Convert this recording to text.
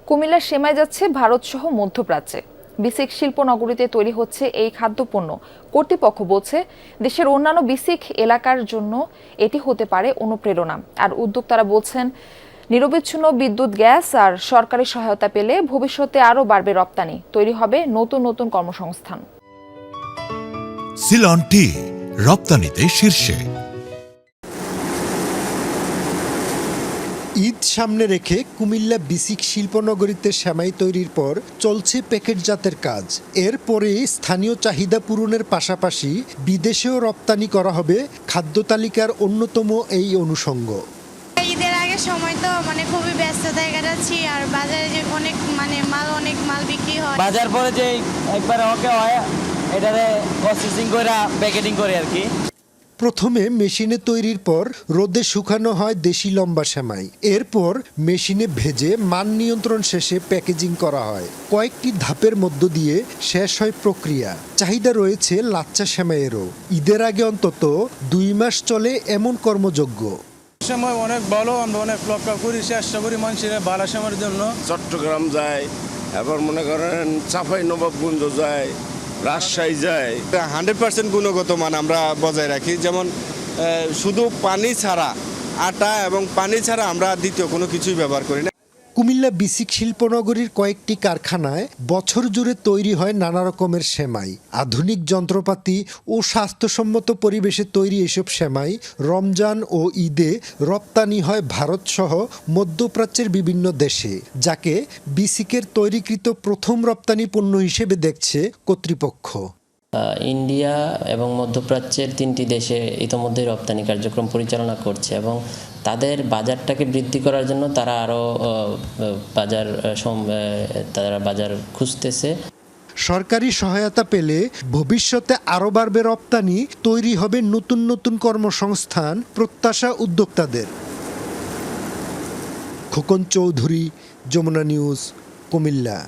কুমিল্লার সেমাই যাচ্ছে ভারতসহ মধ্যপ্রাচ্যে। বিসিক শিল্পনগরীতে তৈরি হচ্ছে এই খাদ্যপণ্য। কর্তৃপক্ষ বলছে দেশের অন্যান্য বিসিক এলাকার জন্য এটি হতে পারে অনুপ্রেরণা। আর উদ্যোক্তারা বলছেন নিরবিচ্ছিন্ন বিদ্যুৎ, গ্যাস আর সরকারি সহায়তা পেলে ভবিষ্যতে আরও বাড়বে রপ্তানি, তৈরি হবে নতুন নতুন কর্মসংস্থান। সিলন টি রপ্তানিতে শীর্ষে। ঈদ সামনে রেখে কুমিল্লা বিসিক শিল্পনগরীতে সেমাই তৈরির পর চলছে প্যাকেটজাতের কাজ। এরপরে স্থানীয় চাহিদা পূরণের পাশাপাশি বিদেশেও রপ্তানি করা হবে খাদ্য তালিকার অন্যতম এই অনুষঙ্গ। ঈদের আগের সময় তো খুবই ব্যস্ততায় কাটাচ্ছি, আর বাজারে যে অনেক মাল বিক্রি হয়। বাজার পরে যে একবার ওকে হয় এটারে প্রসেসিং করে প্যাকেটিং করে আর কি। প্রথমে মেশিনে তৈরির পর রোদে শুকানো হয় দেশি লম্বা সেমাই। এরপর মেশিনে ভেজে মান নিয়ন্ত্রণ শেষে প্যাকেজিং করা হয়। কয়েকটি ধাপের মধ্য দিয়ে শেষ হয় প্রক্রিয়া। চাহিদা রয়েছে লাচ্চা সেমাইয়েরও। ঈদের আগে অন্তত 2 মাস চলে এমন কর্মযজ্ঞ। সময় অনেক ভালো, আমরা অনেক লক্ষ্য করি, চেষ্টা করি মানুষের ভালো সময়ের জন্য। চট্টগ্রাম যায়, এবার মনে করেন চাঁপাইনবাবগঞ্জ যায়, রাজশাহী যায়। 100% গুণগত মান আমরা বজায় রাখি। যেমন শুধু পানি ছাড়া, আটা এবং পানি ছাড়া আমরা দ্বিতীয় কোনো কিছুই ব্যবহার করি না। কুমিল্লা বিসিক শিল্পনগরীর কয়েকটি কারখানায় বছর জুড়ে তৈরি হয় নানা রকমের সেমাই। আধুনিক যন্ত্রপাতি ও স্বাস্থ্যসম্মত পরিবেশে তৈরি এসব সেমাই রমজান ও ঈদে রপ্তানি হয় ভারতসহ মধ্যপ্রাচ্যের বিভিন্ন দেশে, যাকে বিসিকের তৈরিকৃত প্রথম রপ্তানি পণ্য হিসেবে দেখছে কর্তৃপক্ষ। ইন্ডিয়া এবং মধ্যপ্রাচ্যের 3টি দেশে ইতোমধ্যে রপ্তানি কার্যক্রম পরিচালনা করছে এবং তাদের বাজারটাকে বৃদ্ধি করার জন্য তারা আরও বাজার খুঁজতেছে। সরকারি সহায়তা পেলে ভবিষ্যতে আরও বাড়বে রপ্তানি, তৈরি হবে নতুন নতুন কর্মসংস্থান, প্রত্যাশা উদ্যোক্তাদের। খোকন চৌধুরী, যমুনা নিউজ, কুমিল্লা।